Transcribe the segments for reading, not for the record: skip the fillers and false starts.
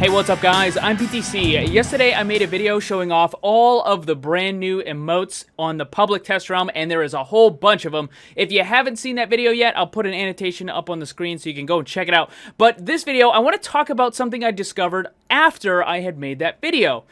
Hey, what's up guys? I'm PTC. Yesterday I made a video showing off all of the brand new emotes on the public test realm, and there is a whole bunch of them. If you haven't seen that video yet, I'll put an annotation up on the screen so you can go and check it out. But this video, I want to talk about something I discovered after I had made that video.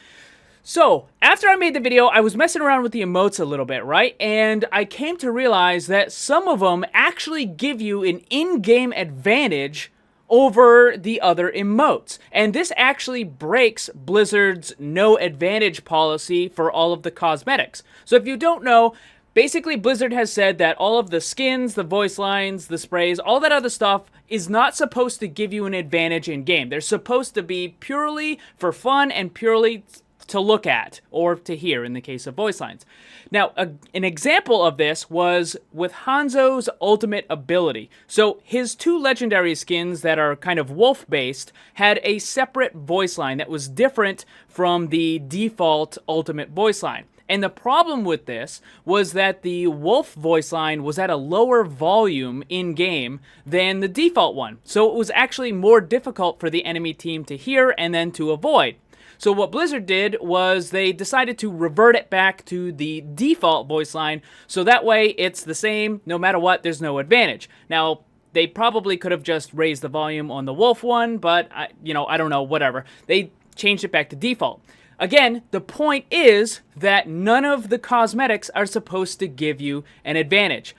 So, after I made the video, I was messing around with the emotes a little bit, right? And I came to realize that some of them actually give you an in-game advantage over the other emotes. And this actually breaks Blizzard's no advantage policy for all of the cosmetics. So if you don't know, basically Blizzard has said that all of the skins, the voice lines, the sprays, all that other stuff is not supposed to give you an advantage in game. They're supposed to be purely for fun and purely to look at, or to hear in the case of voice lines. Now, an example of this was with Hanzo's ultimate ability. So his two legendary skins that are kind of wolf-based had a separate voice line that was different from the default ultimate voice line. And the problem with this was that the wolf voice line was at a lower volume in-game than the default one. So it was actually more difficult for the enemy team to hear and then to avoid. So what Blizzard did was they decided to revert it back to the default voice line, so that way it's the same, no matter what, there's no advantage. Now, they probably could have just raised the volume on the wolf one, but, I don't know, whatever. They changed it back to default. Again, the point is that none of the cosmetics are supposed to give you an advantage.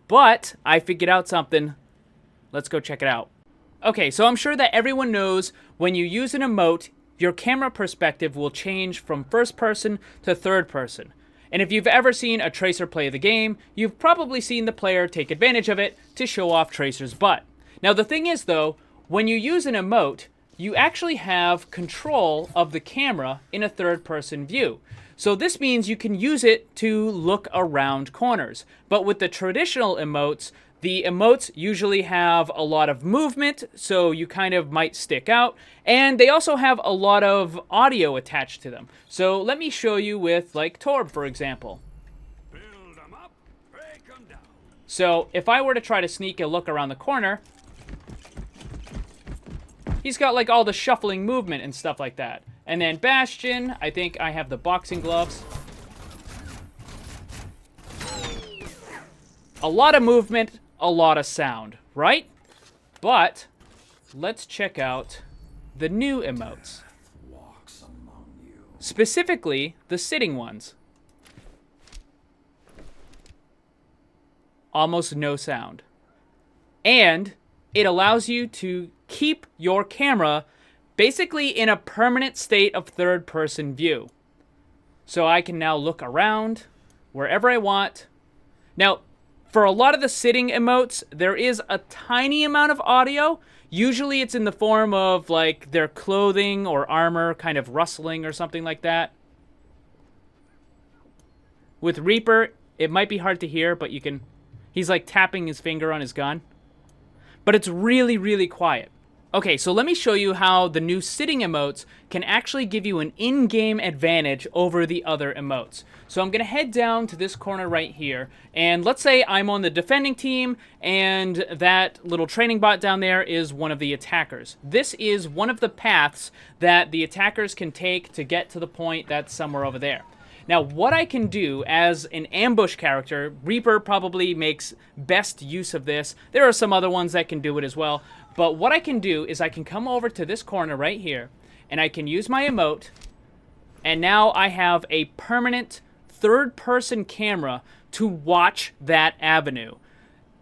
But I figured out something. Let's go check it out. Okay, so I'm sure that everyone knows when you use an emote, your camera perspective will change from first person to third person. And if you've ever seen a Tracer play the game, you've probably seen the player take advantage of it to show off Tracer's butt. Now the thing is though, when you use an emote, you actually have control of the camera in a third person view. So this means you can use it to look around corners. But with the traditional emotes, the emotes usually have a lot of movement, so you kind of might stick out, and they also have a lot of audio attached to them. So let me show you with, like, Torb, for example. Build 'em up, break 'em down. So if I were to try to sneak a look around the corner, he's got, like, all the shuffling movement and stuff like that. And then Bastion, I think I have the boxing gloves. A lot of movement, a lot of sound, right? But let's check out the new emotes. Walks among you. Specifically, the sitting ones. Almost no sound. And it allows you to keep your camera basically in a permanent state of third-person view. So I can now look around wherever I want. Now, for a lot of the sitting emotes, there is a tiny amount of audio. Usually it's in the form of, like, their clothing or armor kind of rustling or something like that. With Reaper, it might be hard to hear, but you can... He's, like, tapping his finger on his gun. But it's really, really quiet. Okay, so let me show you how the new sitting emotes can actually give you an in-game advantage over the other emotes. So I'm going to head down to this corner right here, and let's say I'm on the defending team, and that little training bot down there is one of the attackers. This is one of the paths that the attackers can take to get to the point that's somewhere over there. Now, what I can do as an ambush character, Reaper probably makes best use of this. There are some other ones that can do it as well. But what I can do is I can come over to this corner right here, and I can use my emote, and now I have a permanent third-person camera to watch that avenue.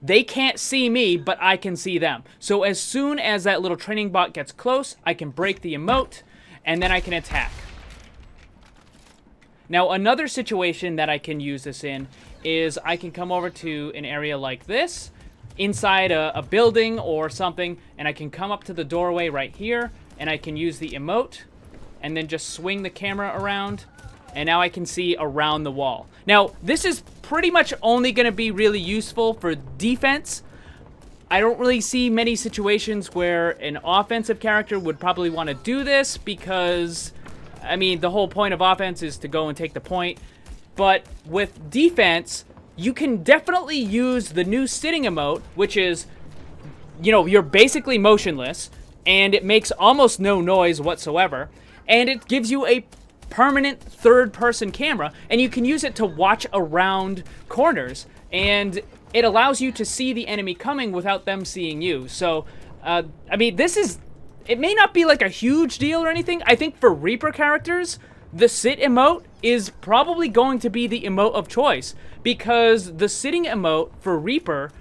They can't see me, but I can see them. So as soon as that little training bot gets close, I can break the emote, and then I can attack. Now, another situation that I can use this in is I can come over to an area like this, inside a building or something, and I can come up to the doorway right here, and I can use the emote, and then just swing the camera around, and now I can see around the wall. Now, this is pretty much only going to be really useful for defense. I don't really see many situations where an offensive character would probably want to do this, because, I mean, the whole point of offense is to go and take the point. But with defense, you can definitely use the new sitting emote, which is, you know, you're basically motionless, and it makes almost no noise whatsoever, and it gives you a permanent third-person camera, and you can use it to watch around corners, and it allows you to see the enemy coming without them seeing you. So, I mean, it may not be like a huge deal or anything. I think for Reaper characters, the sit emote is probably going to be the emote of choice, because the sitting emote for Reaper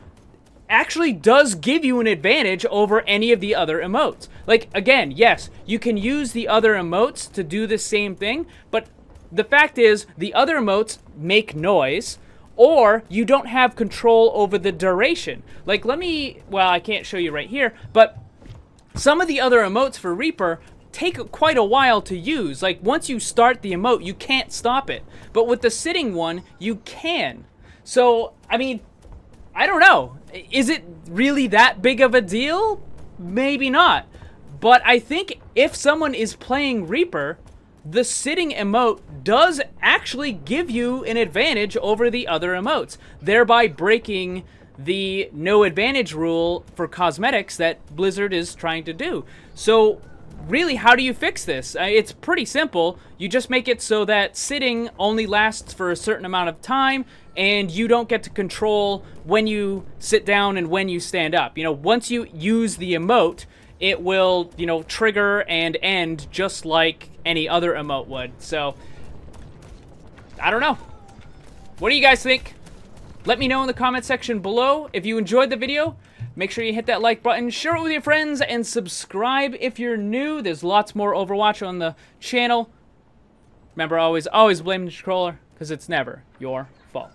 actually does give you an advantage over any of the other emotes. Like, again, yes, you can use the other emotes to do the same thing, but the fact is, the other emotes make noise, or you don't have control over the duration. Like, well, I can't show you right here, but some of the other emotes for Reaper take quite a while to use. Like, once you start the emote, you can't stop it. But with the sitting one, you can. So, I mean, I don't know. Is it really that big of a deal? Maybe not. But I think if someone is playing Reaper, the sitting emote does actually give you an advantage over the other emotes, thereby breaking the no advantage rule for cosmetics that Blizzard is trying to do. So really, how do you fix this? It's pretty simple. You just make it so that sitting only lasts for a certain amount of time, and you don't get to control when you sit down and when you stand up. You know, once you use the emote, it will, you know, trigger and end just like any other emote would. So, I don't know. What do you guys think? Let me know in the comment section below. If you enjoyed the video, make sure you hit that like button, share it with your friends, and subscribe if you're new. There's lots more Overwatch on the channel. Remember, always blame the controller, because it's never your fault.